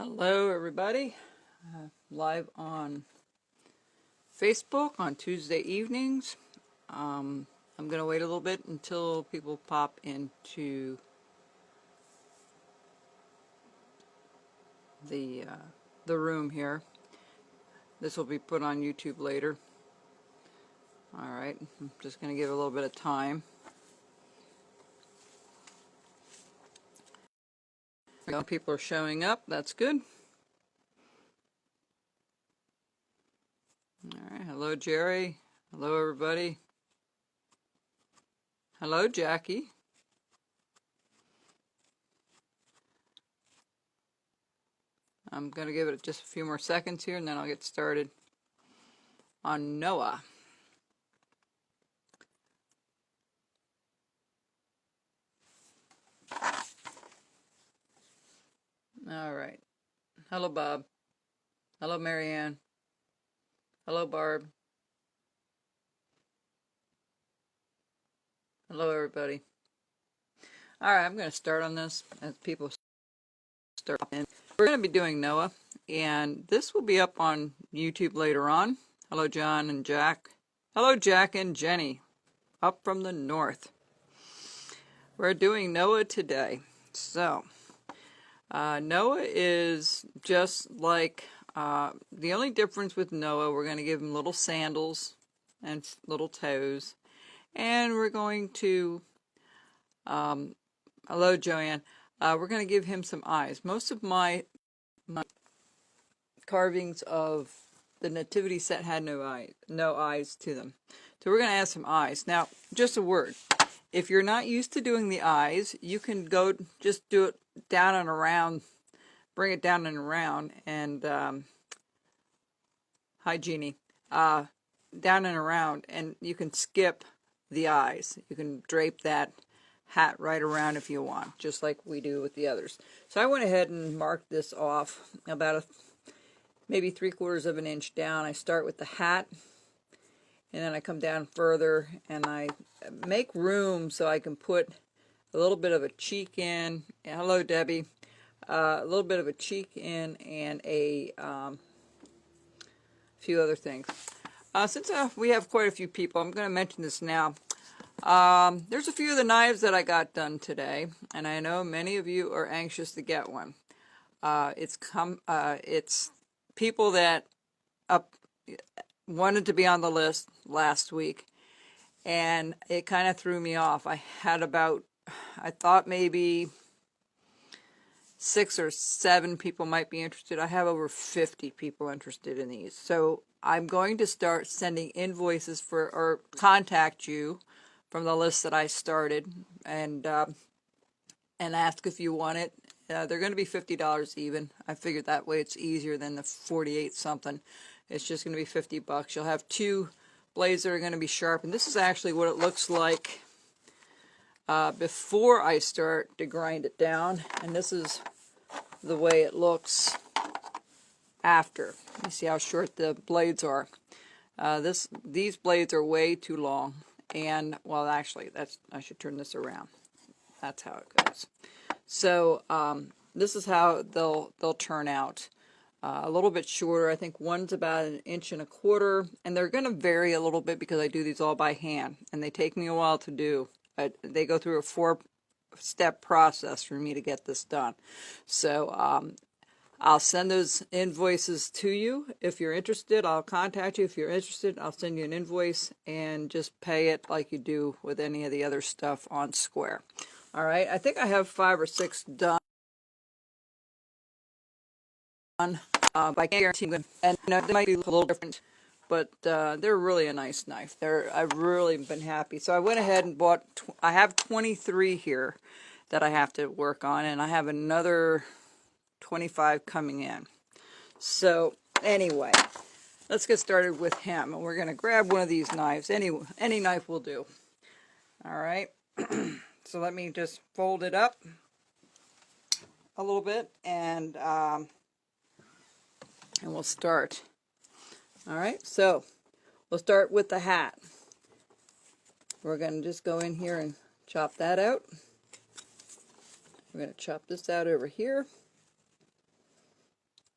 Hello everybody, live on Facebook on Tuesday evenings. I'm going to wait a little bit until people pop into the room here. This will be put on YouTube later. Alright, I'm just going to give it a little bit of time. People are showing up, that's good. Alright, hello Jerry, hello everybody. Hello Jackie. I'm going to give it just a few more seconds here and then I'll get started on Noah. Alright. Hello Bob. Hello Marianne. Hello Barb. Hello everybody. Alright, I'm going to start on this as people start in. We're going to be doing Noah, and this will be up on YouTube later on. Hello John and Jack. Hello Jack and Jenny, up from the north. We're doing Noah today. So, Noah is just like, the only difference with Noah, we're going to give him little sandals and little toes. And we're going to, hello Joanne, we're going to give him some eyes. Most of my carvings of the nativity set had no eyes to them. So we're going to add some eyes. Now, just a word. If you're not used to doing the eyes, you can go just do it down and around, bring it down and around, and hi Jeannie, down and around, and you can skip the eyes. You can drape that hat right around if you want, just like we do with the others. So I went ahead and marked this off about maybe 3/4 of an inch down. I start with the hat, and then I come down further, and I make room so I can put a little bit of a cheek in. Hello Debbie. A little bit of a cheek in and a few other things. Since we have quite a few people, I'm going to mention this now. There's a few of the knives that I got done today, and I know many of you are anxious to get one. It's people that wanted to be on the list last week, and it kind of threw me off. I thought maybe 6 or 7 people might be interested. I have over 50 people interested in these. So I'm going to start sending invoices or contact you from the list that I started and ask if you want it. They're going to be $50 even. I figured that way it's easier than the 48 something. It's just going to be $50. You'll have 2 blades that are going to be sharp, and this is actually what it looks like before I start to grind it down, and this is the way it looks after. You see how short the blades are. These blades are way too long, and well, actually, I should turn this around. That's how it goes. So this is how they'll turn out. A little bit shorter. I think one's about 1.25 inches, and they're going to vary a little bit because I do these all by hand, and they take me a while to do. They go through a 4-step process for me to get this done. So I'll send those invoices to you. If you're interested, I'll contact you. If you're interested, I'll send you an invoice and just pay it like you do with any of the other stuff on Square. All right, I think I have 5 or 6 done. I can't guarantee them, and they might be a little different, but they're really a nice knife. I've really been happy. So I went ahead and bought. I have 23 here that I have to work on, and I have another 25 coming in. So anyway, let's get started with him. And we're going to grab one of these knives. Any knife will do. All right. So let me just fold it up a little bit, and we'll start. All right. So we'll start with the hat. We're going to just go in here and chop that out. We're going to chop this out over here.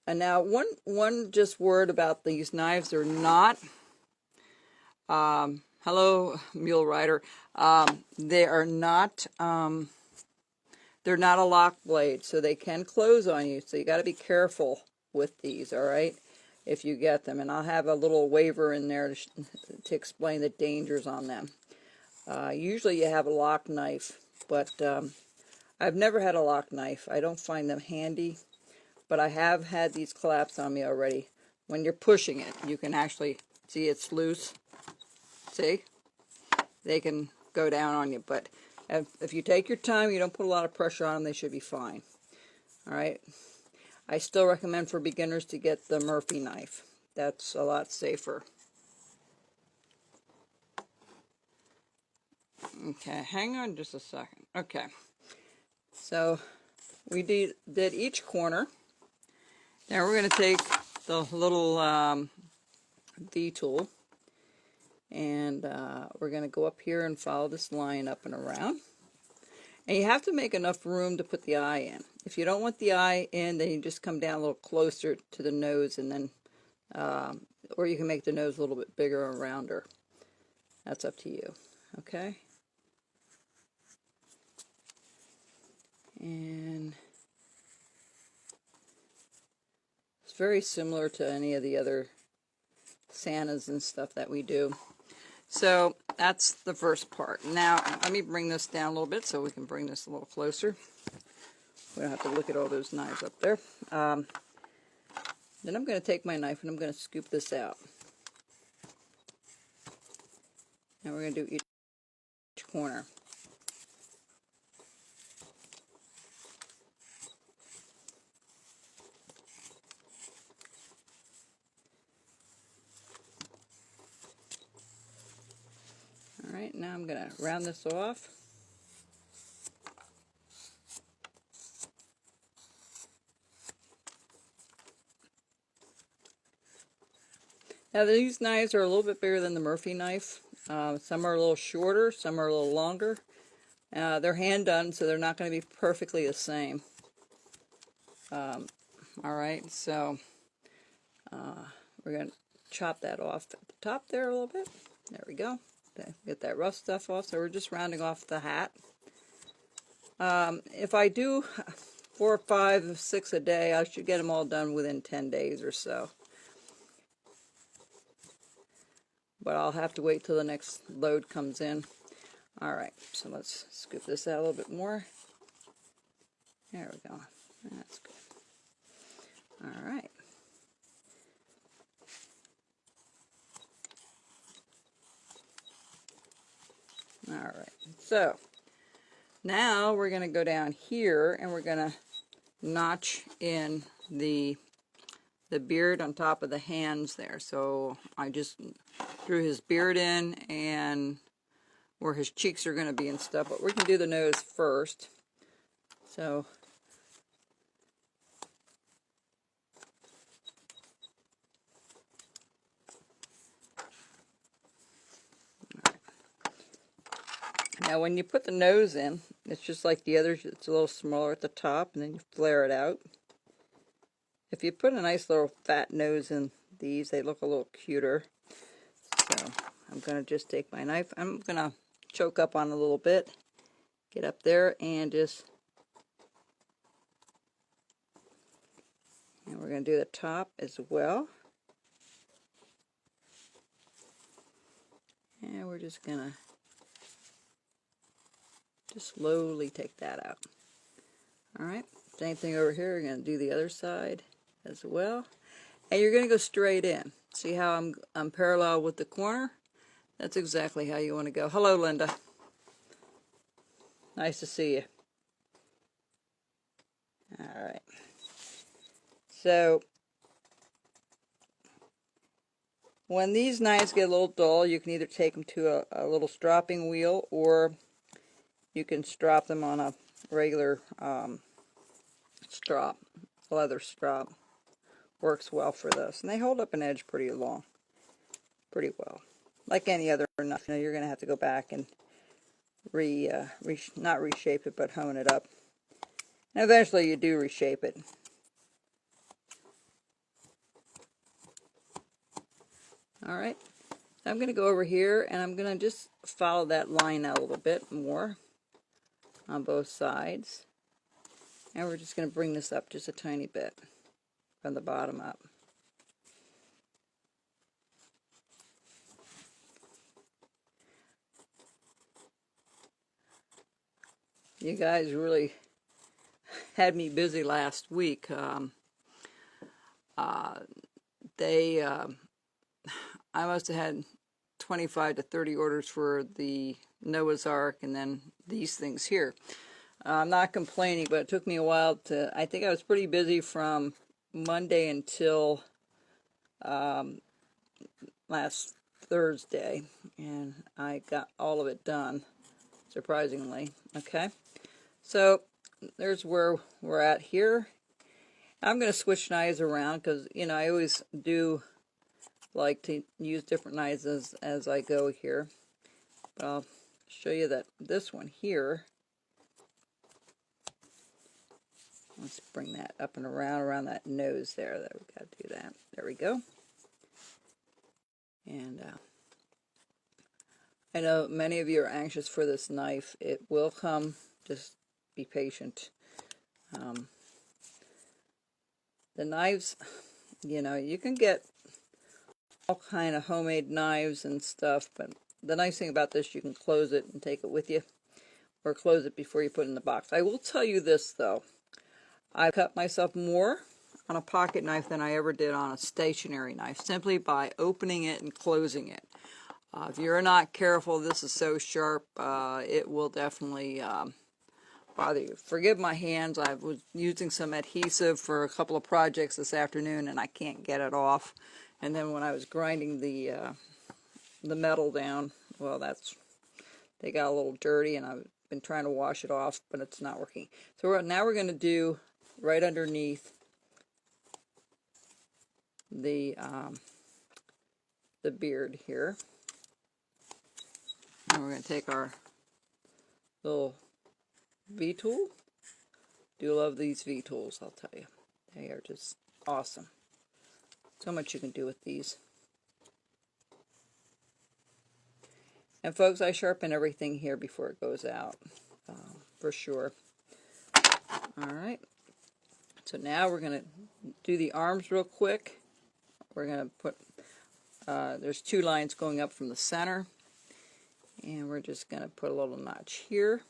And now one just word about these knives. They're not, hello, mule rider. They are not, they're not a lock blade, so they can close on you. So you got to be careful with these, all right, if you get them. And I'll have a little waiver in there to explain the dangers on them. Usually you have a lock knife, but I've never had a lock knife. I don't find them handy, but I have had these collapse on me already. When you're pushing it, you can actually see it's loose. See? They can go down on you, but if you take your time, you don't put a lot of pressure on them, they should be fine. All right? I still recommend for beginners to get the Murphy knife. That's a lot safer. Okay, hang on just a second. Okay, so we did each corner. Now we're going to take the little V-tool, and we're going to go up here and follow this line up and around. And you have to make enough room to put the eye in. If you don't want the eye in, then you just come down a little closer to the nose, and then, or you can make the nose a little bit bigger or rounder. That's up to you. Okay? And it's very similar to any of the other Santas and stuff that we do. So that's the first part. Now let me bring this down a little bit so we can bring this a little closer. We don't have to look at all those knives up there. Then I'm going to take my knife and I'm going to scoop this out. And we're going to do each corner. Alright, now I'm going to round this off. Now these knives are a little bit bigger than the Murphy knife. Some are a little shorter, some are a little longer. They're hand done, so they're not going to be perfectly the same. Alright, so we're going to chop that off at the top there a little bit. There we go. Okay, get that rough stuff off. So we're just rounding off the hat. If I do 4 or 5 or 6 a day, I should get them all done within 10 days or so. But I'll have to wait till the next load comes in. Alright, so let's scoop this out a little bit more. There we go. That's good. Alright. Alright, so now we're going to go down here and we're going to notch in the beard on top of the hands there. So I just drew his beard in and where his cheeks are going to be and stuff, but we can do the nose first. So now when you put the nose in, it's just like the others, it's a little smaller at the top and then you flare it out. If you put a nice little fat nose in these, they look a little cuter. So I'm going to just take my knife. I'm going to choke up on a little bit. Get up there and just... And we're going to do the top as well. And we're just going to just slowly take that out. Alright, same thing over here. We're going to do the other side as well. And you're going to go straight in. See how I'm parallel with the corner? That's exactly how you want to go. Hello, Linda. Nice to see you. Alright. So, when these knives get a little dull, you can either take them to a little stropping wheel, or you can strop them on a regular strop, leather strop. Works well for this. And they hold up an edge pretty well. Like any other knife, you know, you're going to have to go back and not reshape it, but hone it up. And eventually you do reshape it. All right, I'm going to go over here and I'm going to just follow that line out a little bit more on both sides. And we're just going to bring this up just a tiny bit from the bottom up. You guys really had me busy last week. I must have had 25 to 30 orders for the Noah's Ark and then these things here. I'm not complaining, but it took me a while I think I was pretty busy from Monday until last Thursday, and I got all of it done, surprisingly. Okay, so there's where we're at here. I'm going to switch knives around because, you know, I always do like to use different knives as I go here. But I'll show you that this one here, let's bring that up and around that nose there. That we've got to do that. There we go. And I know many of you are anxious for this knife. It will come. Just be patient. The knives, you know, you can get all kind of homemade knives and stuff, but the nice thing about this, you can close it and take it with you, or close it before you put it in the box. I will tell you this, though. I cut myself more on a pocket knife than I ever did on a stationary knife, simply by opening it and closing it. If you're not careful, this is so sharp, it will definitely bother you. Forgive my hands. I was using some adhesive for a couple of projects this afternoon, and I can't get it off. And then when I was grinding the metal down, well, they got a little dirty, and I've been trying to wash it off, but it's not working. So now we're going to do right underneath the beard here. And we're going to take our little V-tool. Do love these V-tools, I'll tell you. They are just awesome. So much you can do with these. And folks, I sharpen everything here before it goes out, for sure. All right. So now we're going to do the arms real quick. We're going to put, there's 2 lines going up from the center. And we're just going to put a little notch here.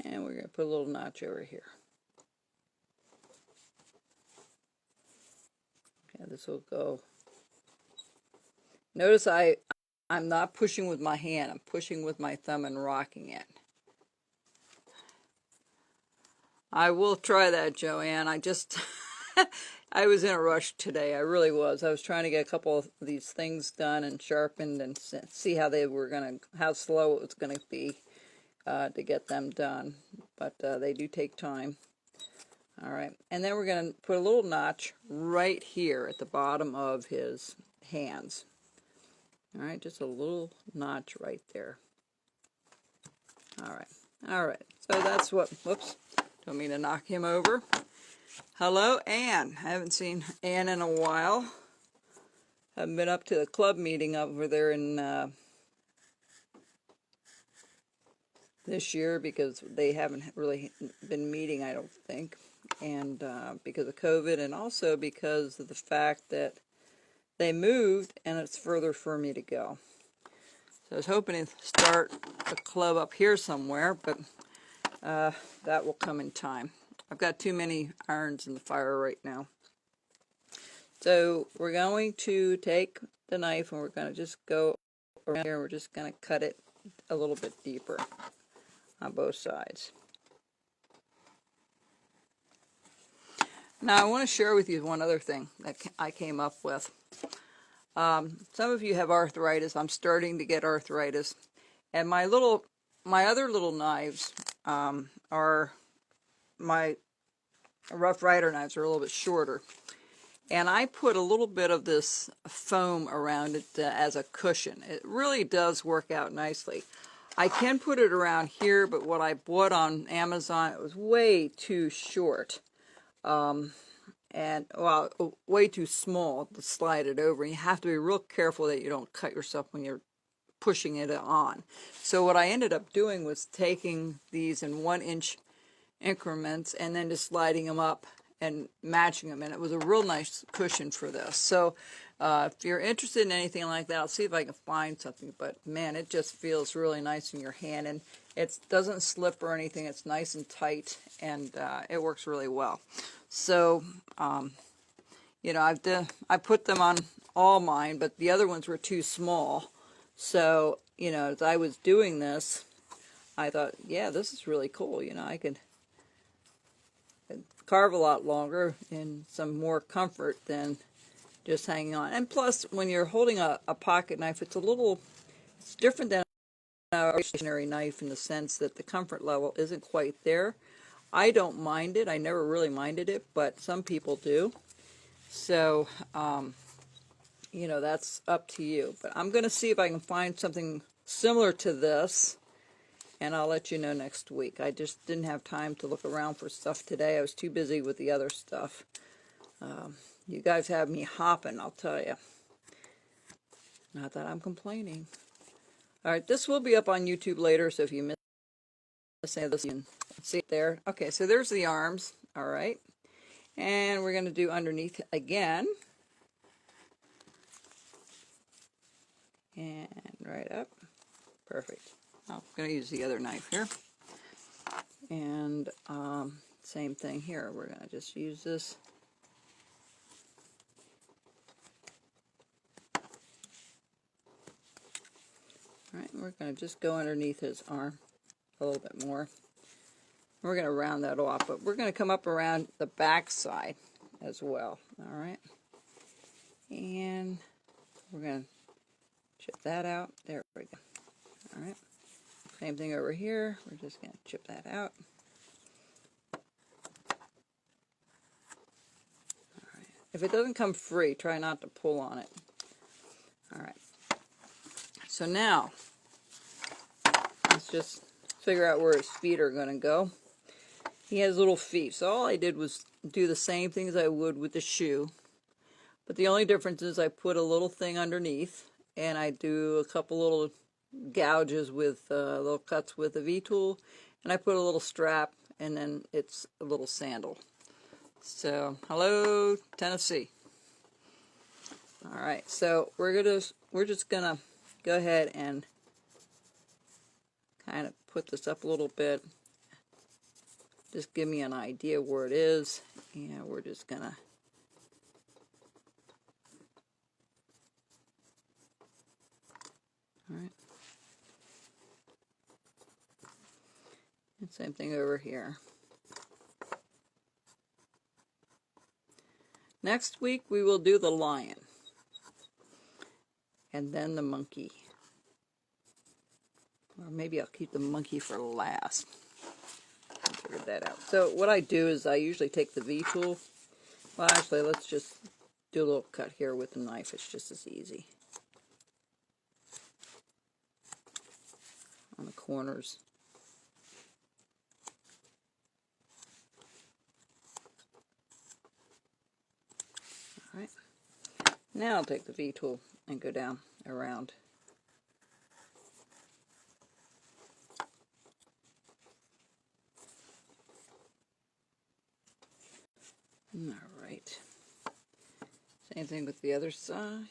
And we're going to put a little notch over here. Okay, this will go. Notice I'm not pushing with my hand. I'm pushing with my thumb and rocking it. I will try that, Joanne. I just, I was in a rush today. I really was. I was trying to get a couple of these things done and sharpened and see how how slow it was going to be to get them done. But they do take time. All right. And then we're going to put a little notch right here at the bottom of his hands. All right. Just a little notch right there. All right. All right. So that's what, whoops, don't mean to knock him over. Hello, Ann. I haven't seen Ann in a while. Haven't been up to the club meeting over there in this year because they haven't really been meeting, I don't think, and because of COVID, and also because of the fact that they moved and it's further for me to go. So I was hoping to start a club up here somewhere, but that will come in time. I've got too many irons in the fire right now. So we're going to take the knife and we're going to just go around here and we're just going to cut it a little bit deeper on both sides. Now I want to share with you one other thing that I came up with. Some of you have arthritis. I'm starting to get arthritis. And my other little knives are my Rough Rider knives are a little bit shorter. And I put a little bit of this foam around it as a cushion. It really does work out nicely. I can put it around here, but what I bought on Amazon, it was way too short. And, well, way too small to slide it over. You have to be real careful that you don't cut yourself when you're pushing it on. So what I ended up doing was taking these in 1-inch increments and then just sliding them up and matching them, and it was a real nice cushion for this. So if you're interested in anything like that, I'll see if I can find something, but man, it just feels really nice in your hand, and it doesn't slip or anything. It's nice and tight, and it works really well. So you know, I put them on all mine, but the other ones were too small. So, you know, as I was doing this, I thought, yeah, this is really cool. You know, I could carve a lot longer in some more comfort than just hanging on. And plus, when you're holding a pocket knife, it's different than a stationary knife in the sense that the comfort level isn't quite there. I don't mind it. I never really minded it, but some people do. So, you know, that's up to you. But I'm going to see if I can find something similar to this, and I'll let you know next week. I just didn't have time to look around for stuff today. I was too busy with the other stuff. You guys have me hopping, I'll tell you. Not that I'm complaining. All right, this will be up on YouTube later, so if you miss any of this, you can see it there. Okay, so there's the arms. All right. And we're going to do underneath again. And right up. Perfect. I'm going to use the other knife here. And same thing here. We're going to just use this. All right, we're going to just go underneath his arm a little bit more. We're going to round that off, but we're going to come up around the back side as well. All right. And we're going to chip that out. There we go. All right. Same thing over here. We're just going to chip that out. All right. If it doesn't come free, try not to pull on it. All right. So now, let's just figure out where his feet are going to go. He has little feet, so all I did was do the same things I would with the shoe. But the only difference is I put a little thing underneath, and I do a couple little gouges with little cuts with a V-tool, and I put a little strap, and then it's a little sandal. So, hello, Tennessee. All right, so we're just gonna go ahead and kind of put this up a little bit. Just give me an idea where it is, and we're just gonna all right. And same thing over here. Next week we will do the lion, and then the monkey. Or maybe I'll keep the monkey for last. I figured that out. So what I do is I usually take the V-tool. Well, actually, let's just do a little cut here with the knife. It's just as easy. On the corners. All right. Now I'll take the V-tool and go down around. All right. Same thing with the other side.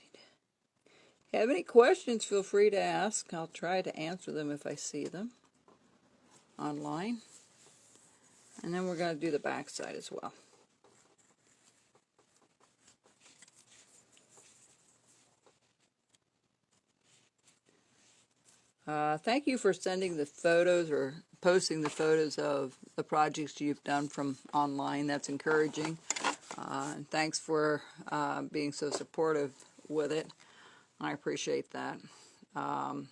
If you have any questions, feel free to ask. I'll try to answer them if I see them online. And then we're going to do the back side as well. Thank you for sending the photos or posting the photos of the projects you've done from online. That's encouraging. And thanks for being so supportive with it. I appreciate that. Well,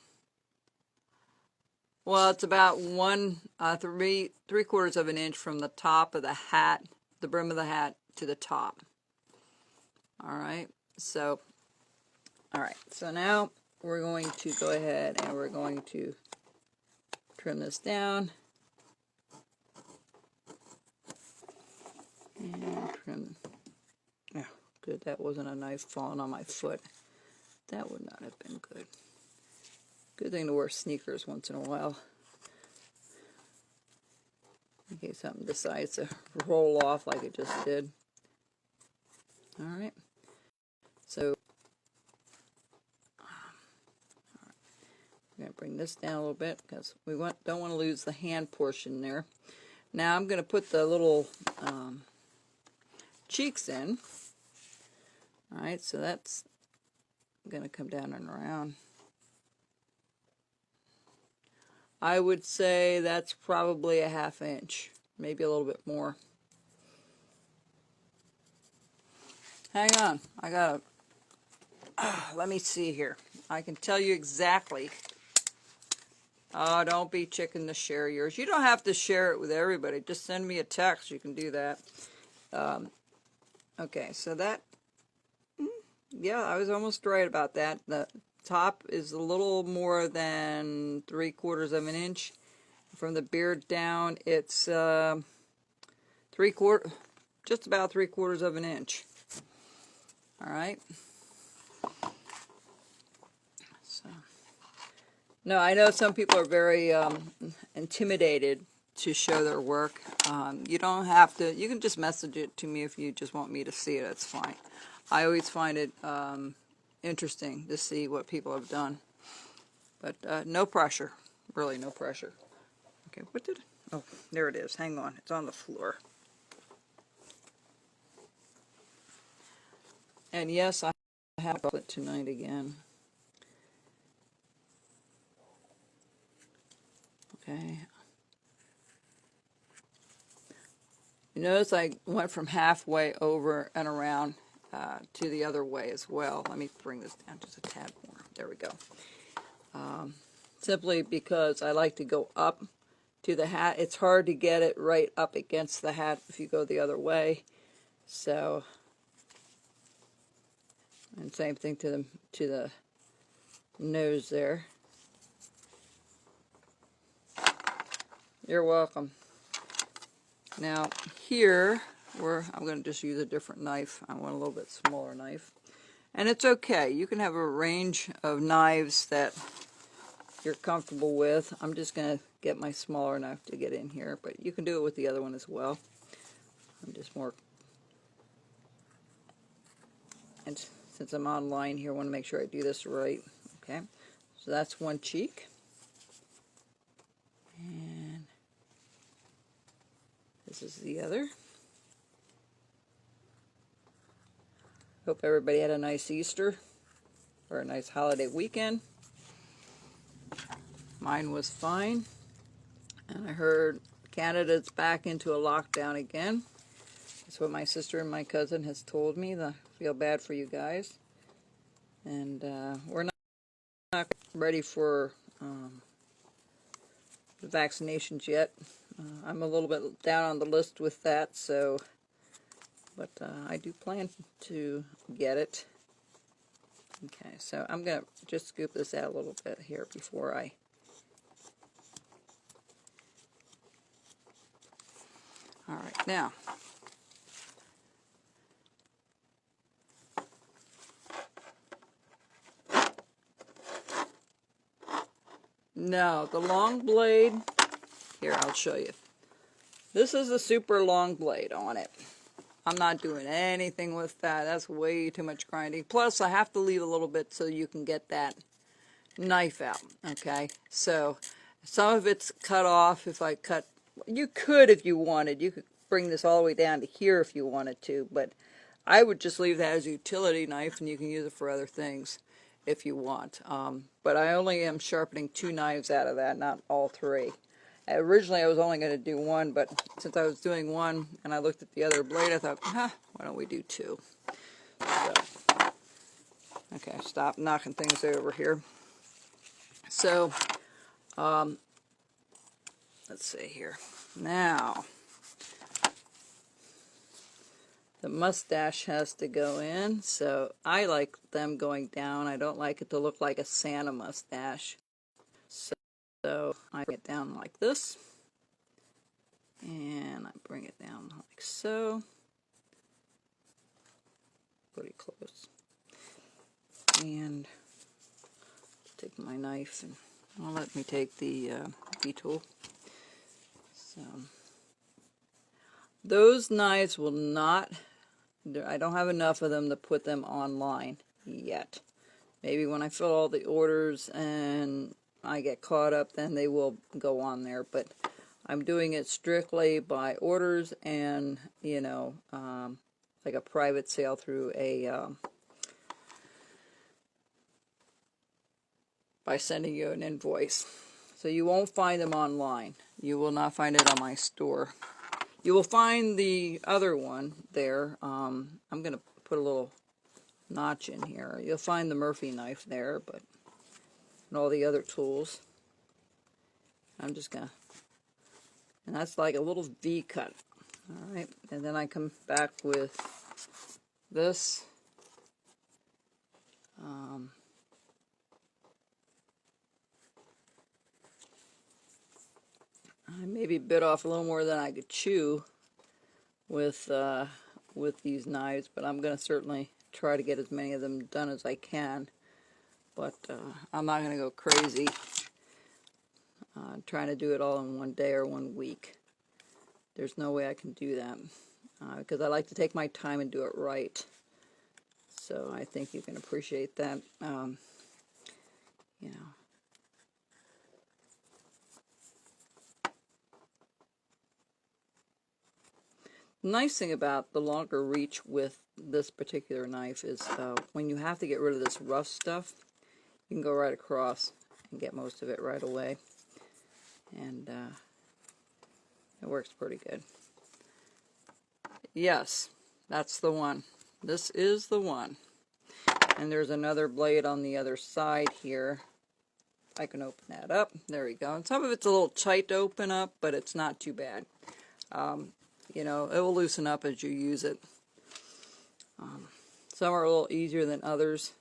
it's about 3/4 of an inch from the top of the hat, the brim of the hat, to the top. All right. So, all right. So now we're going to go ahead and we're going to trim this down. And trim. Oh, good, that wasn't a knife falling on my foot. That would not have been good. Good thing to wear sneakers once in a while, in case something decides to roll off like it just did. Alright, so I'm going to bring this down a little bit because we don't want to lose the hand portion there. Now I'm going to put the little cheeks in. Alright, so that's going to come down and around. I would say that's probably a 1/2 inch, maybe a little bit more. Hang on, I gotta, let me see here. I can tell you exactly. Oh, don't be chicken to share yours. You don't have to share it with everybody. Just send me a text. You can do that. Okay, so that, yeah, I was almost right about that. The top is a little more than 3/4 of an inch. From the beard down, it's just about 3/4 of an inch. All right. So, no, I know some people are very intimidated to show their work. You don't have to. You can just message it to me if you just want me to see it. It's fine. I always find it interesting to see what people have done, but no pressure. Really, no pressure. Okay, what did? Oh, there it is. Hang on, it's on the floor. And yes, I have it tonight again. Okay. You notice I went from halfway over and around to the other way as well. Let me bring this down just a tad more. There we go. Simply because I like to go up to the hat. It's hard to get it right up against the hat if you go the other way. So, and same thing to the nose there. You're welcome. Now here, I'm going to just use a different knife. I want a little bit smaller knife. And it's okay. You can have a range of knives that you're comfortable with. I'm just going to get my smaller knife to get in here, but you can do it with the other one as well. I'm just more, and since I'm online here, I want to make sure I do this right. Okay, so that's one cheek. And this is the other. Hope everybody had a nice Easter or a nice holiday weekend. Mine was fine. And I heard Canada's back into a lockdown again. That's what my sister and my cousin has told me. I feel bad for you guys. And we're not ready for the vaccinations yet. I'm a little bit down on the list with that, so, but I do plan to get it. Okay, so I'm going to just scoop this out a little bit here before I... All right, now, no, the long blade, here, I'll show you. This is a super long blade on it. I'm not doing anything with that. That's way too much grinding. Plus, I have to leave a little bit so you can get that knife out, okay? So, some of it's cut off if I cut. You could if you wanted. You could bring this all the way down to here if you wanted to, but I would just leave that as a utility knife, and you can use it for other things if you want. But I only am sharpening 2 knives out of that, not all 3. Originally, I was only going to do 1, but since I was doing 1 and I looked at the other blade, I thought, why don't we do 2? So, okay, stop knocking things over here. So, let's see here. Now, the mustache has to go in, so I like them going down. I don't like it to look like a Santa mustache. So I bring it down like this, and I bring it down like so, pretty close. And take my knife, and well, let me take the V-tool. So those knives will not, I don't have enough of them to put them online yet. Maybe when I fill all the orders and I get caught up, then they will go on there. But I'm doing it strictly by orders and, you know, like a private sale through a, by sending you an invoice. So you won't find them online. You will not find it on my store. You will find the other one there. I'm going to put a little notch in here. You'll find the Murphy knife there, but and all the other tools. I'm just gonna, and that's like a little V cut. All right, and then I come back with this. I maybe bit off a little more than I could chew with these knives, but I'm gonna certainly try to get as many of them done as I can. But I'm not gonna go crazy trying to do it all in one day or 1 week. There's no way I can do that because I like to take my time and do it right. So I think you can appreciate that. You know. The nice thing about the longer reach with this particular knife is when you have to get rid of this rough stuff, you can go right across and get most of it right away. And it works pretty good. Yes, that's the one. This is the one. And there's another blade on the other side here. I can open that up. There we go. And some of it's a little tight to open up, but it's not too bad. You know, it will loosen up as you use it. Some are a little easier than others.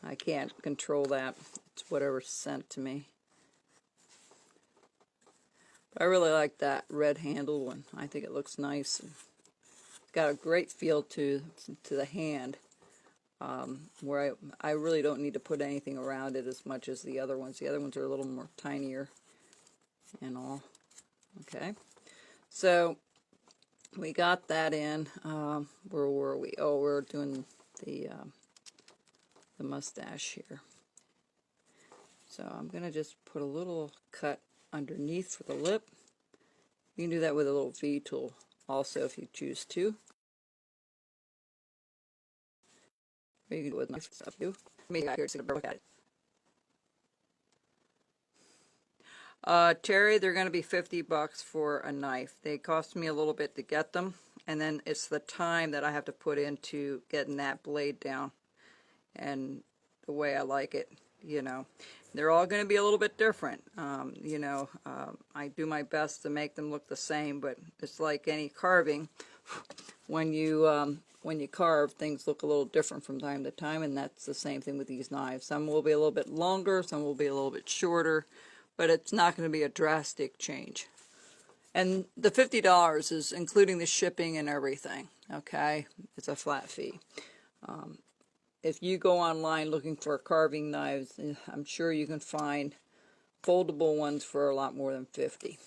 I can't control that. It's whatever's sent to me. But I really like that red handle one. I think it looks nice. It's got a great feel to the hand. Where I really don't need to put anything around it as much as the other ones. The other ones are a little more tinier and all. Okay, so we got that in. Where were we? Oh, we're doing the mustache here. So I'm going to just put a little cut underneath for the lip. You can do that with a little V tool also if you choose to. Or you can do it with knife stuff too. Maybe here to look at it. Terry, they're going to be $50 for a knife. They cost me a little bit to get them, and then it's the time that I have to put into getting that blade down and the way I like it, you know. They're all going to be a little bit different. You know, I do my best to make them look the same, but it's like any carving. When you carve, things look a little different from time to time, and that's the same thing with these knives. Some will be a little bit longer, some will be a little bit shorter, but it's not going to be a drastic change. And the $50 is including the shipping and everything, okay? It's a flat fee. If you go online looking for carving knives, I'm sure you can find foldable ones for a lot more than $50.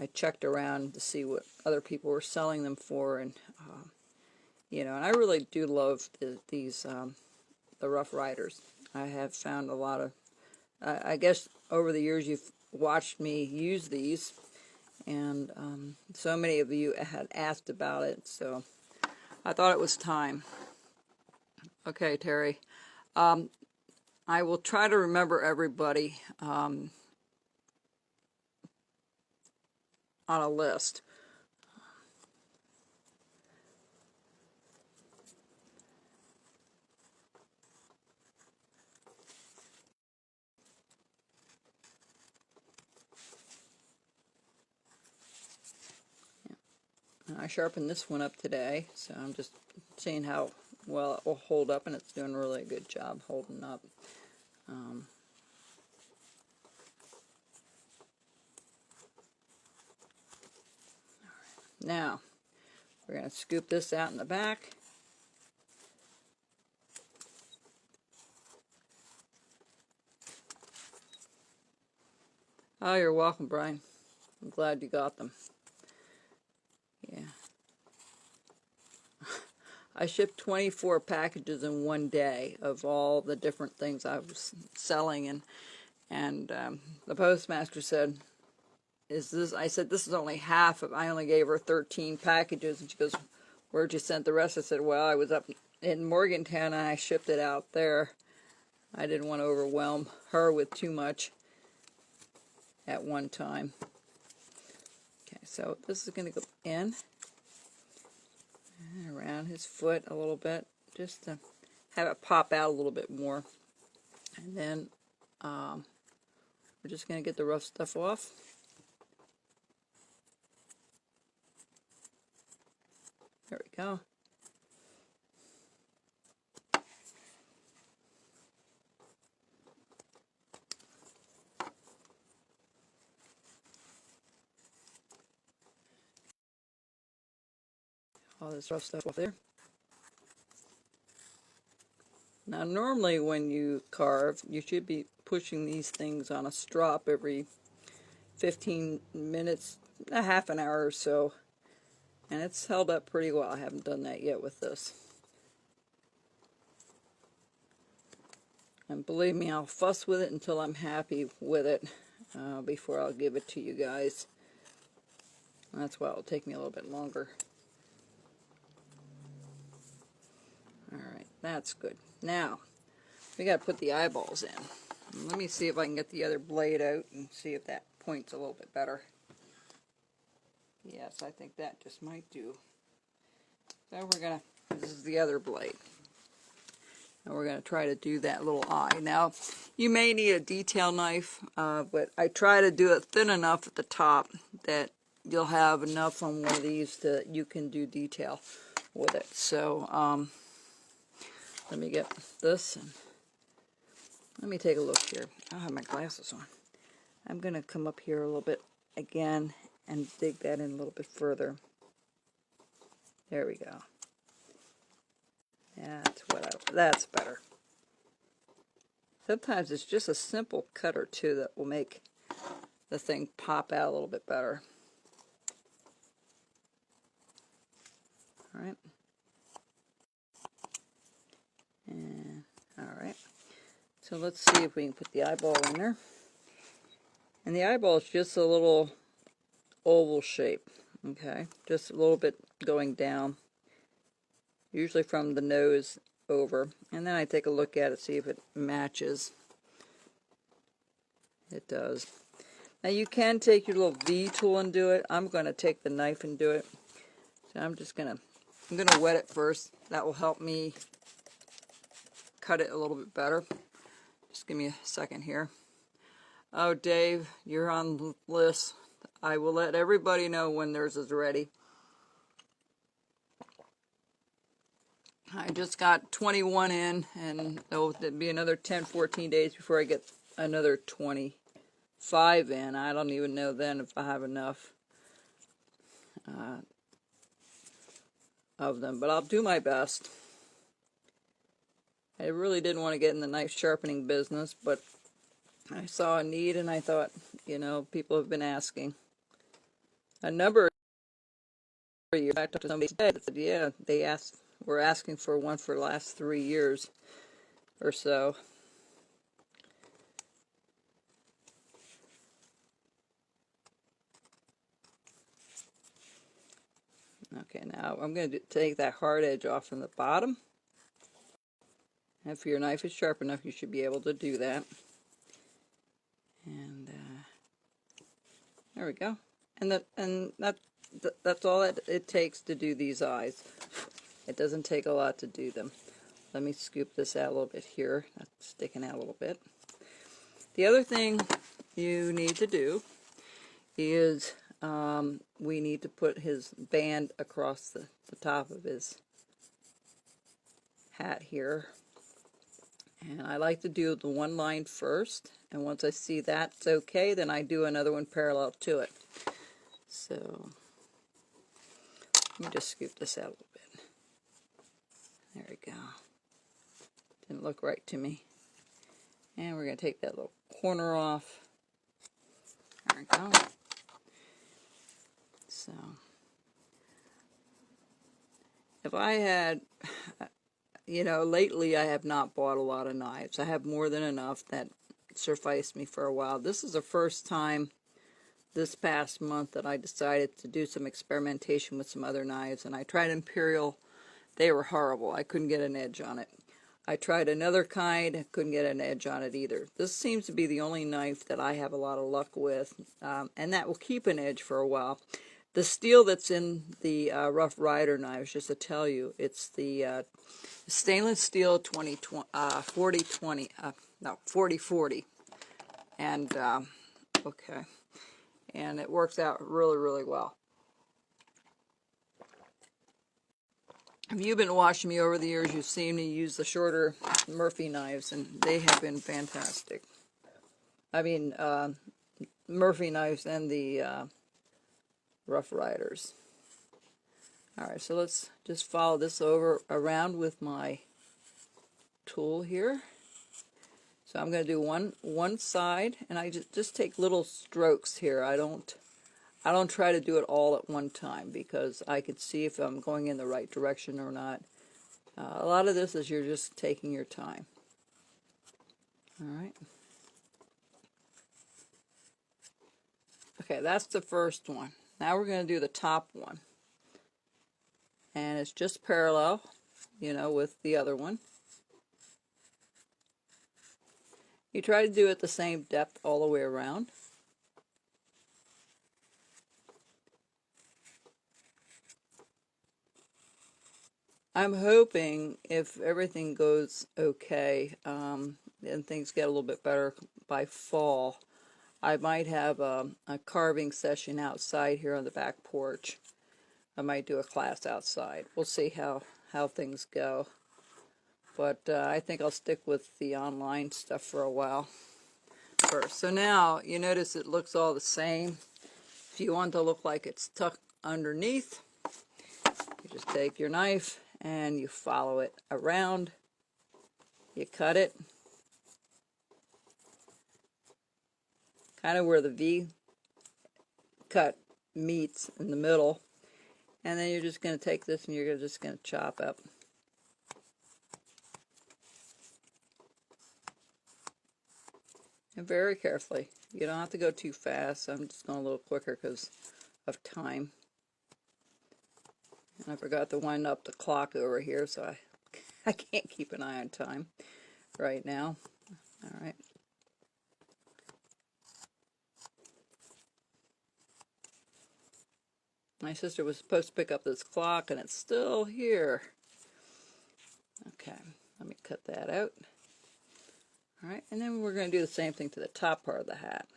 I checked around to see what other people were selling them for, and you know, and I really do love these the Rough Riders. I have found a lot of, I guess over the years you've watched me use these, and so many of you had asked about it, so I thought it was time. Okay, Terry. I will try to remember everybody on a list. I sharpened this one up today, so I'm just seeing how well it will hold up, and it's doing a really good job holding up. Now, we're going to scoop this out in the back. Oh, you're welcome, Brian. I'm glad you got them. Yeah. I shipped 24 packages in one day of all the different things I was selling, and the postmaster said, "Is this?" I said, "This is only half of." I only gave her 13 packages, and she goes, "Where'd you send the rest?" I said, "Well, I was up in Morgantown and I shipped it out there. I didn't want to overwhelm her with too much at one time." Okay, so this is going to go in and around his foot a little bit, just to have it pop out a little bit more. And then we're just going to get the rough stuff off. There we go. All this rough stuff off there. Now normally when you carve, you should be pushing these things on a strop every 15 minutes, a half an hour or so. And it's held up pretty well. I haven't done that yet with this. And believe me, I'll fuss with it until I'm happy with it before I'll give it to you guys. That's why it'll take me a little bit longer. Alright, that's good. Now, we got to put the eyeballs in. Let me see if I can get the other blade out and see if that points a little bit better. Yes, I think that just might do. So we're going to, this is the other blade. And we're going to try to do that little eye. Now, you may need a detail knife, but I try to do it thin enough at the top that you'll have enough on one of these that you can do detail with it. So, let me get this and let me take a look here. I have my glasses on. I'm going to come up here a little bit again and dig that in a little bit further. There we go. That's better. Sometimes it's just a simple cut or two that will make the thing pop out a little bit better. Alright. And alright. So let's see if we can put the eyeball in there. And the eyeball is just a little oval shape. Okay. Just a little bit going down. Usually from the nose over, and then I take a look at it, see if it matches. It does. Now you can take your little V tool and do it. I'm going to take the knife and do it. So I'm going to wet it first. That will help me cut it a little bit better. Just give me a second here. Oh, Dave, you're on the list. I will let everybody know when theirs is ready. I just got 21 in, and it'll be another 10-14 days before I get another 25 in. I don't even know then if I have enough of them, but I'll do my best. I really didn't want to get in the knife sharpening business, but I saw a need, and I thought, you know, people have been asking. A number of years, I talked to somebody today that said, yeah, we're asking for one for the last 3 years or so. Okay, now I'm going to take that hard edge off from the bottom. If your knife is sharp enough, you should be able to do that. And there we go. And that's all that it takes to do these eyes. It doesn't take a lot to do them. Let me scoop this out a little bit here. That's sticking out a little bit. The other thing you need to do is we need to put his band across the top of his hat here. And I like to do the one line first, and once I see that's okay, then I do another one parallel to it. So Let me just scoop this out a little bit. There we go. Didn't look right to me. And we're going to take that little corner off. There we go. So, if I had, you know, lately I have not bought a lot of knives. I have more than enough that sufficed me for a while. This is the first time this past month that I decided to do some experimentation with some other knives, and I tried Imperial. They were horrible. I couldn't get an edge on it. I tried another kind, couldn't get an edge on it either. This seems to be the only knife that I have a lot of luck with, and that will keep an edge for a while. The steel that's in the Rough Rider knives, just to tell you, it's the stainless steel 4020, no, 4040, and okay, and it works out really, really well. If you've been watching me over the years, you've seen me use the shorter Murphy knives, and they have been fantastic. I mean, Murphy knives and the Rough Riders. Alright, so let's just follow this around with my tool here. So I'm going to do one side, and I just take little strokes here. I don't try to do it all at one time, because I can see if I'm going in the right direction or not. A lot of this is you're just taking your time. Alright. Okay, that's the first one. Now we're going to do the top one. And it's just parallel, you know, with the other one. You try to do it the same depth all the way around. I'm hoping if everything goes okay, and things get a little bit better by fall, I might have a carving session outside here on the back porch. I might do a class outside. We'll see how things go. But I think I'll stick with the online stuff for a while first. So now, you notice it looks all the same. If you want to look like it's tucked underneath, you just take your knife and you follow it around. You cut it. Kind of where the V cut meets in the middle. And then you're just going to take this and you're just going to chop up. And very carefully. You don't have to go too fast. I'm just going a little quicker because of time. And I forgot to wind up the clock over here, so I can't keep an eye on time right now. All right. My sister was supposed to pick up this clock, and it's still here. Okay, let me cut that out. All right, and then we're going to do the same thing to the top part of the hat.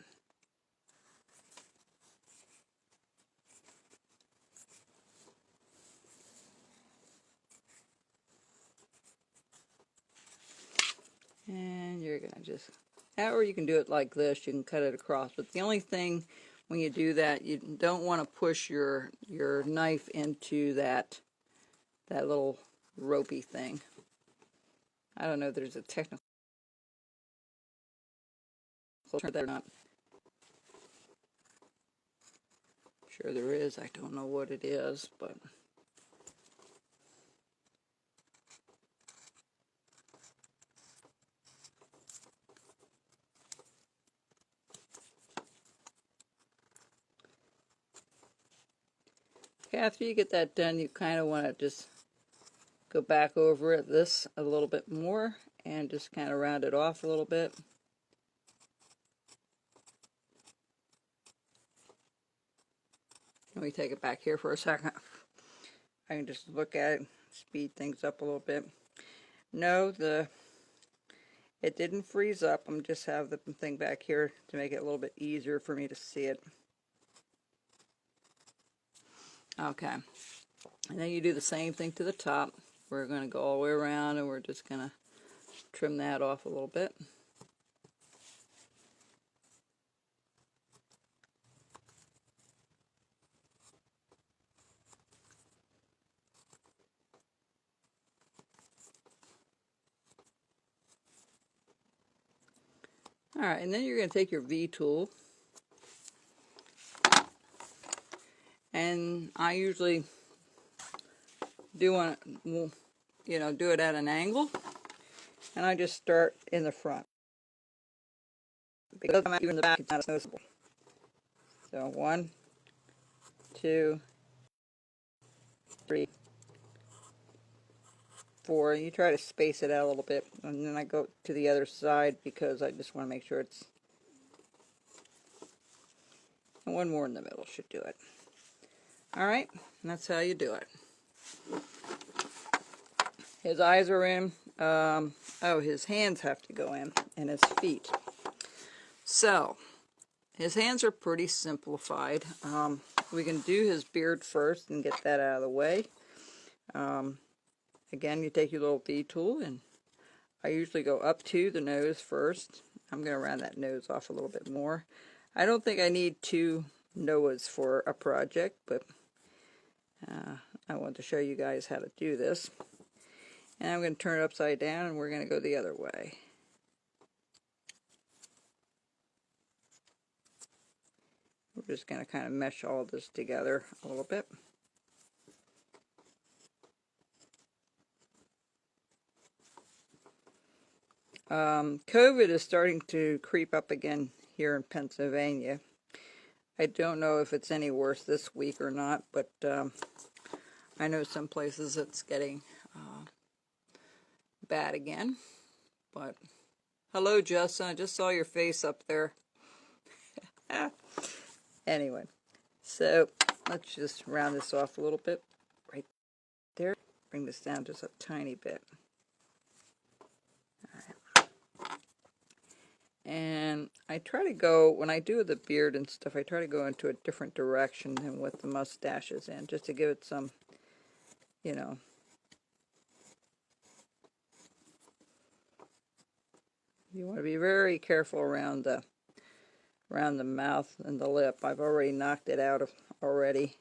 And you're going to just, or you can do it like this, you can cut it across. But the only thing when you do that, you don't want to push your knife into that little ropey thing. I don't know if there's a technical term there or not. Sure there is. I don't know what it is, but after you get that done, you kind of want to just go back over this a little bit more and just kind of round it off a little bit. Let me take it back here for a second. I can just look at it, speed things up a little bit. No, it didn't freeze up. I'm just have the thing back here to make it a little bit easier for me to see it. Okay, and then you do the same thing to the top. We're going to go all the way around, and we're just going to trim that off a little bit. All right, and then you're going to take your V tool, and I usually do do it at an angle, and I just start in the front because I'm even the back. It's not noticeable. So 1, 2, 3, 4. You try to space it out a little bit, and then I go to the other side because I just want to make sure it's. And one more in the middle should do it. All right, and that's how you do it. His eyes are in. His hands have to go in, and his feet. So, his hands are pretty simplified. We can do his beard first and get that out of the way. Again, you take your little V tool, and I usually go up to the nose first. I'm going to round that nose off a little bit more. I don't think I need 2 Noahs for a project, but I want to show you guys how to do this. And I'm going to turn it upside down, and we're going to go the other way. We're just going to kind of mesh all this together a little bit. COVID is starting to creep up again here in Pennsylvania. I don't know if it's any worse this week or not, but I know some places it's getting bad again. But hello, Justin. I just saw your face up there. Anyway, so let's just round this off a little bit right there. Bring this down just a tiny bit. And I try to go, when I do the beard and stuff, I try to go into a different direction than what the mustache is in, just to give it some, you want to be very careful around the mouth and the lip. I've already knocked it out already.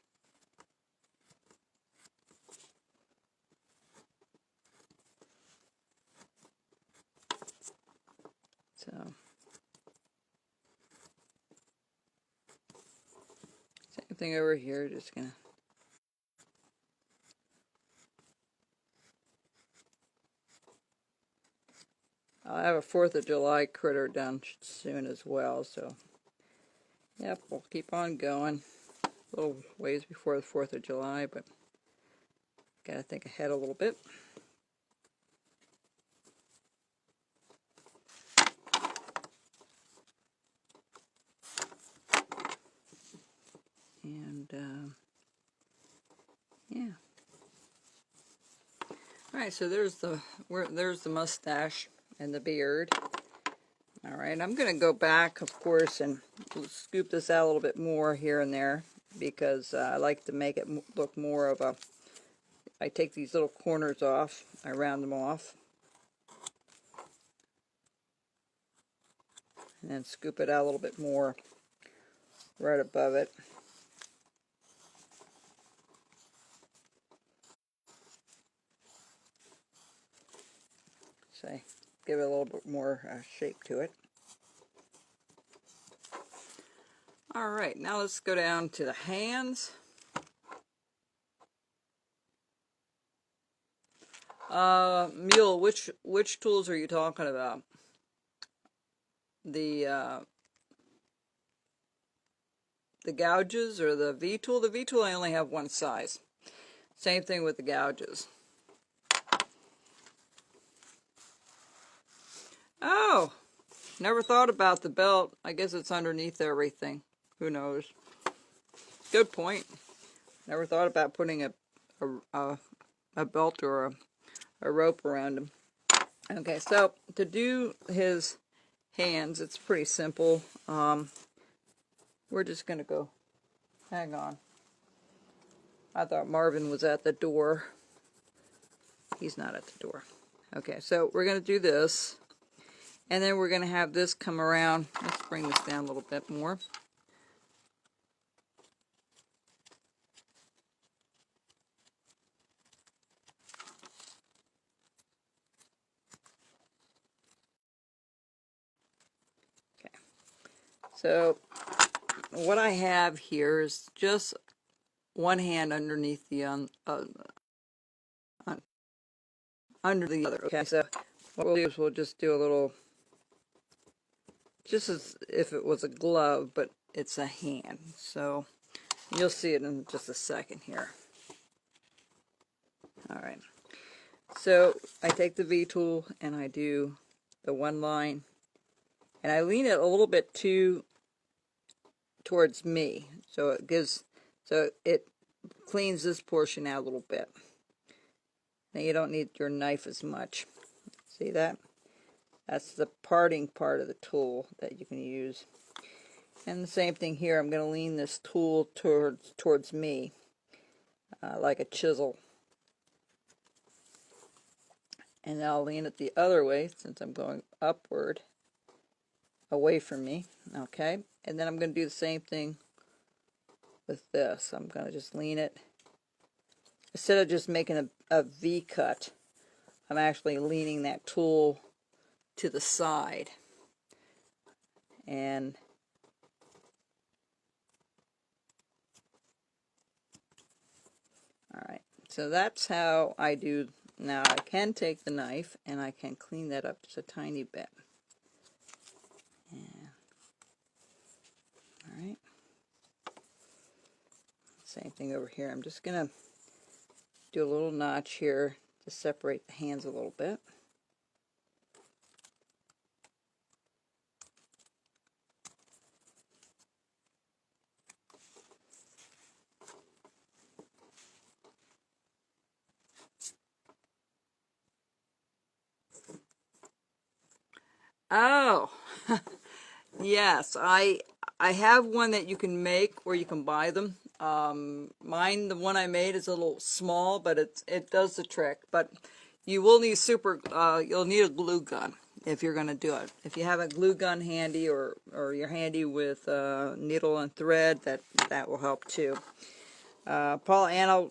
So, same thing over here, just gonna. I'll have a 4th of July critter done soon as well, so yep, we'll keep on going. A little ways before the 4th of July, but gotta think ahead a little bit. And yeah. All right, so there's the mustache and the beard. All right, I'm going to go back, of course, and scoop this out a little bit more here and there because I like to make it look more of a. I take these little corners off, I round them off, and then scoop it out a little bit more right above it. Say, give it a little bit more shape to it. All right, now let's go down to the hands. Mule, which tools are you talking about? The gouges or the V tool? The V tool I only have one size. Same thing with the gouges. Oh, never thought about the belt. I guess it's underneath everything. Who knows? Good point. Never thought about putting a belt or a rope around him. Okay, so to do his hands, it's pretty simple. We're just going to go, hang on. I thought Marvin was at the door. He's not at the door. Okay, so we're going to do this. And then we're going to have this come around. Let's bring this down a little bit more. So what I have here is just one hand underneath the under the other. Okay, so what we'll do is we'll just do a little, just as if it was a glove, but it's a hand. So you'll see it in just a second here. All right. So I take the V tool and I do the one line, and I lean it a little bit towards me, so it cleans this portion out a little bit. Now you don't need your knife as much. See that? That's the parting part of the tool that you can use. And the same thing here. I'm going to lean this tool towards me, like a chisel. And then I'll lean it the other way since I'm going upward, away from me. Okay? And then I'm going to do the same thing with this. I'm going to just lean it. Instead of just making a V cut, I'm actually leaning that tool to the side. And all right, so that's how I do. Now I can take the knife and I can clean that up just a tiny bit. And, all right, same thing over here. I'm just going to do a little notch here to separate the hands a little bit. Oh, yes, I have one that you can make or you can buy them. Mine, the one I made, is a little small, but it does the trick. But you will need you'll need a glue gun if you're going to do it. If you have a glue gun handy, or you're handy with needle and thread, that will help too. Paul, and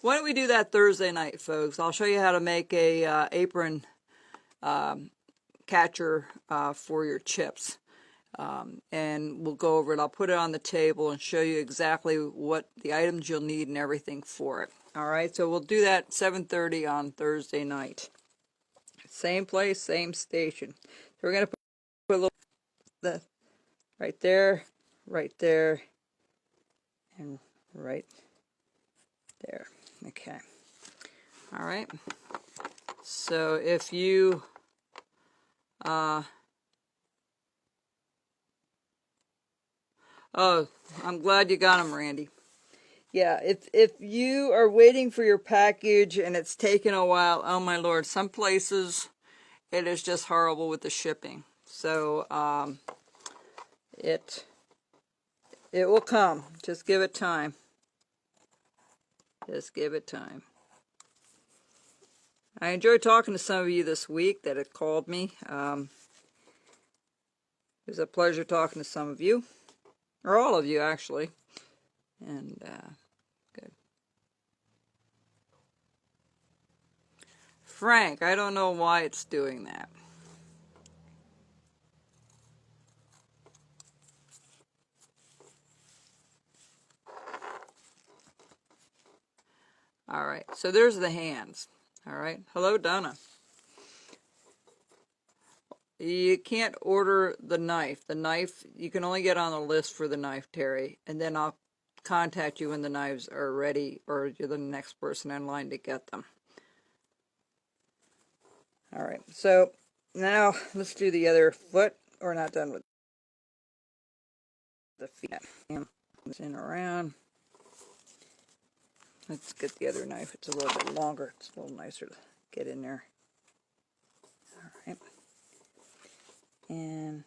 why don't we do that Thursday night, folks? I'll show you how to make a apron catcher for your chips. And we'll go over it. I'll put it on the table and show you exactly what the items you'll need and everything for it. All right, so we'll do that 7:30 on Thursday night. Same place, same station. So we're going to put a little right there, and right there. Okay. All right. So if you oh, I'm glad you got them, Randy. Yeah, if you are waiting for your package and it's taken a while, oh my Lord, some places it is just horrible with the shipping. So it will come. Just give it time. Just give it time. I enjoyed talking to some of you this week that had called me. It was a pleasure talking to some of you, or all of you actually. And good. Frank, I don't know why it's doing that. All right, so there's the hands. All right, hello, Donna. You can't order the knife. The knife, you can only get on the list for the knife, Terry, and then I'll contact you when the knives are ready, or you're the next person in line to get them. All right, so now let's do the other foot. We're not done with the feet. It's in around. Let's get the other knife. It's a little bit longer. It's a little nicer to get in there. All right. And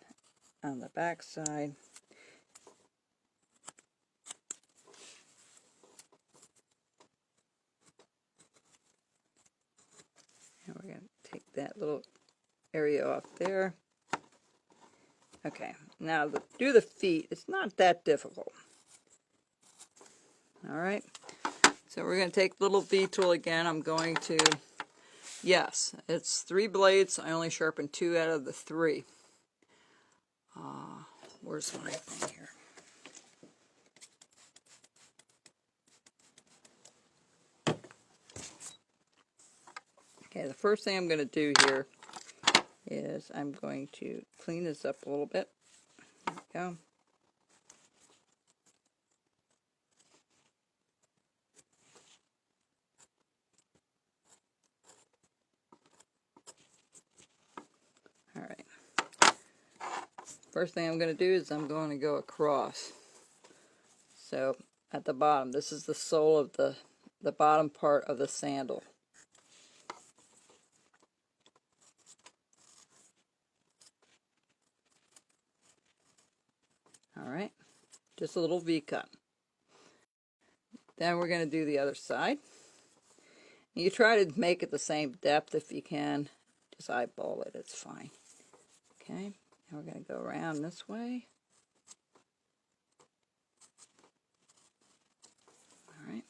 on the back side, and we're going to take that little area off there. Okay, now do the feet. It's not that difficult. All right, so we're going to take the little V tool again. I'm going to, yes, it's 3 blades. I only sharpened 2 out of the 3. Where's my thing here? Okay, the first thing I'm going to do here is I'm going to clean this up a little bit. There we go. All right. First thing I'm going to do is I'm going to go across. So at the bottom, this is the sole of the bottom part of the sandal. All right, just a little V-cut. Then we're going to do the other side. You try to make it the same depth if you can. Just eyeball it, it's fine. Okay, now we're going to go around this way. All right.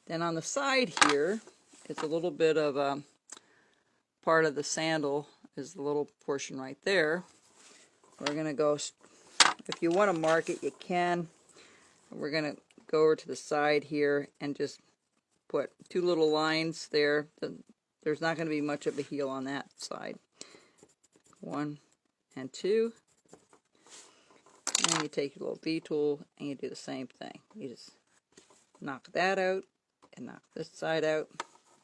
Then on the side here, it's a little bit of part of the sandal is the little portion right there. We're going to go, if you want to mark it, you can. We're going to go over to the side here and just put 2 little lines there. There's not going to be much of a heel on that side. 1 and 2. And you take your little V-tool and you do the same thing. You just knock that out and knock this side out.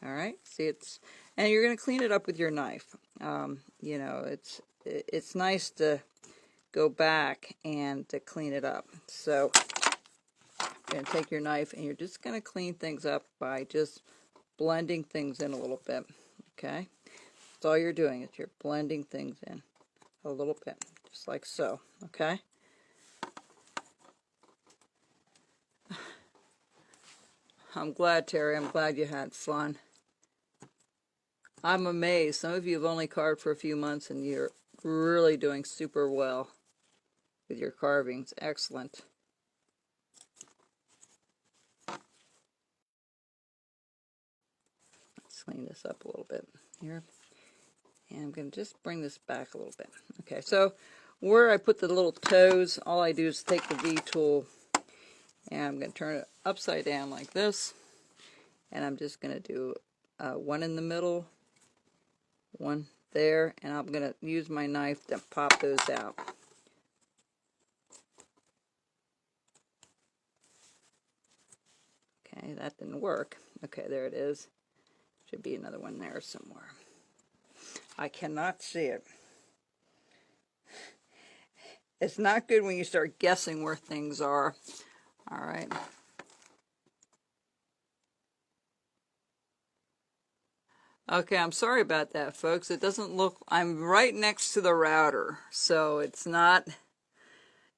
All right, see, and you're going to clean it up with your knife. You know, it's nice to go back and to clean it up. So you're going to take your knife and you're just going to clean things up by just blending things in a little bit. Okay, that's all you're doing, is you're blending things in a little bit, just like so. Okay. I'm glad, Terry. I'm glad you had fun. I'm amazed. Some of you have only carved for a few months and you're really doing super well with your carvings. Excellent. Let's clean this up a little bit here. And I'm going to just bring this back a little bit. Okay, so where I put the little toes, all I do is take the V-tool and I'm going to turn it upside down like this. And I'm just going to do one in the middle, one there, and I'm going to use my knife to pop those out. Okay, that didn't work. Okay, there it is. Should be another one there somewhere. I cannot see it. It's not good when you start guessing where things are. All right. Okay, I'm sorry about that, folks. It doesn't look, I'm right next to the router, so it's not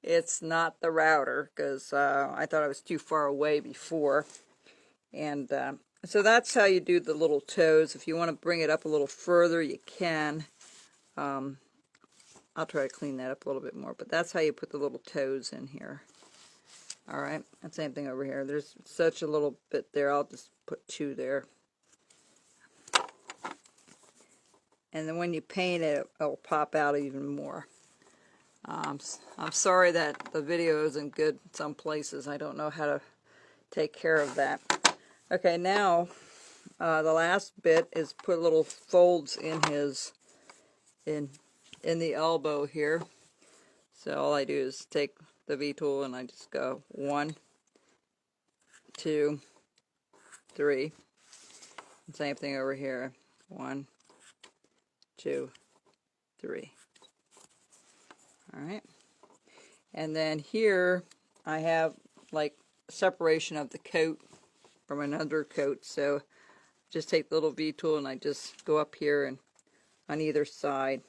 the router, because I thought I was too far away before. And so that's how you do the little toes. If you want to bring it up a little further, you can. I'll try to clean that up a little bit more, but that's how you put the little toes in here. All right, and same thing over here. There's such a little bit there. I'll just put 2 there. And then when you paint it, it'll pop out even more. I'm sorry that the video isn't good in some places. I don't know how to take care of that. Okay, now the last bit is put little folds in his in the elbow here. So all I do is take the V-tool and I just go 1, 2, 3. And same thing over here. 1, 2, 3. All right. And then here I have like separation of the coat from another coat. So just take the little V-tool and I just go up here and on either side.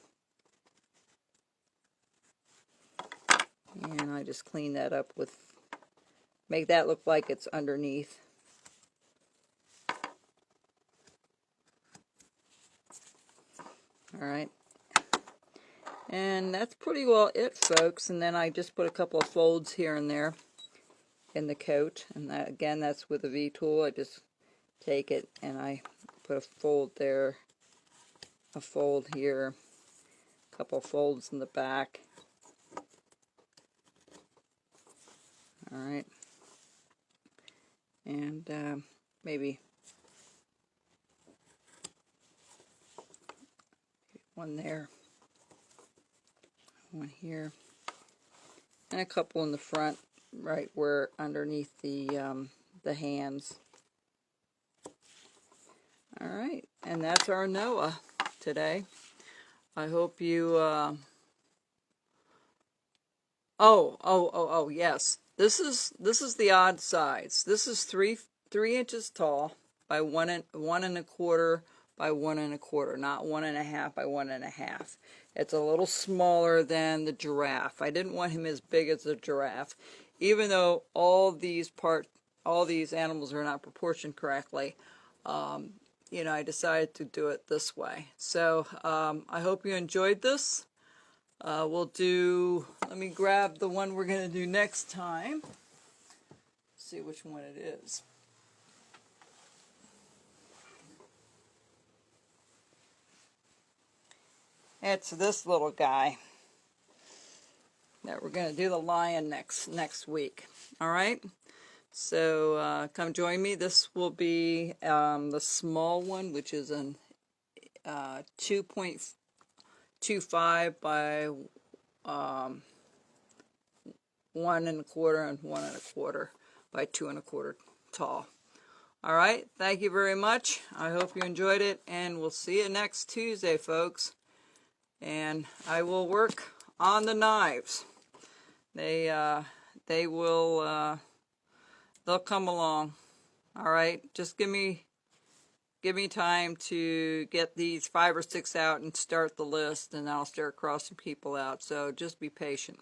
And I just clean that up with, make that look like it's underneath. All right. And that's pretty well it, folks. And then I just put a couple of folds here and there in the coat. And that, again, that's with a V-tool. I just take it and I put a fold there, a fold here, a couple of folds in the back. All right. And maybe one there, one here, and a couple in the front, right where underneath the hands. All right, and that's our Noah today. I hope you. Oh, yes. This is the odd size. This is 3 inches tall by 1.25 by 1.25, not 1.5 by 1.5. It's a little smaller than the giraffe. I didn't want him as big as the giraffe, even though all these animals are not proportioned correctly. You know, I decided to do it this way. So I hope you enjoyed this. Let me grab the one we're going to do next time. See which one it is. It's this little guy that we're going to do the lion next week. All right? So come join me. This will be the small one, which is an 2.25 by 1.25 and 1.25 by 2.25 tall. All right, thank you very much. I hope you enjoyed it, and we'll see you next Tuesday, folks. And I will work on the knives. They'll come along. All right, just give me time to get these 5 or 6 out and start the list, and I'll start crossing people out. So just be patient.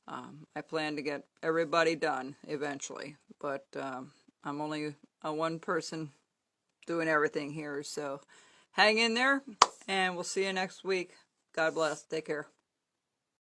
I plan to get everybody done eventually, but I'm only one person doing everything here. So hang in there, and we'll see you next week. God bless. Take care.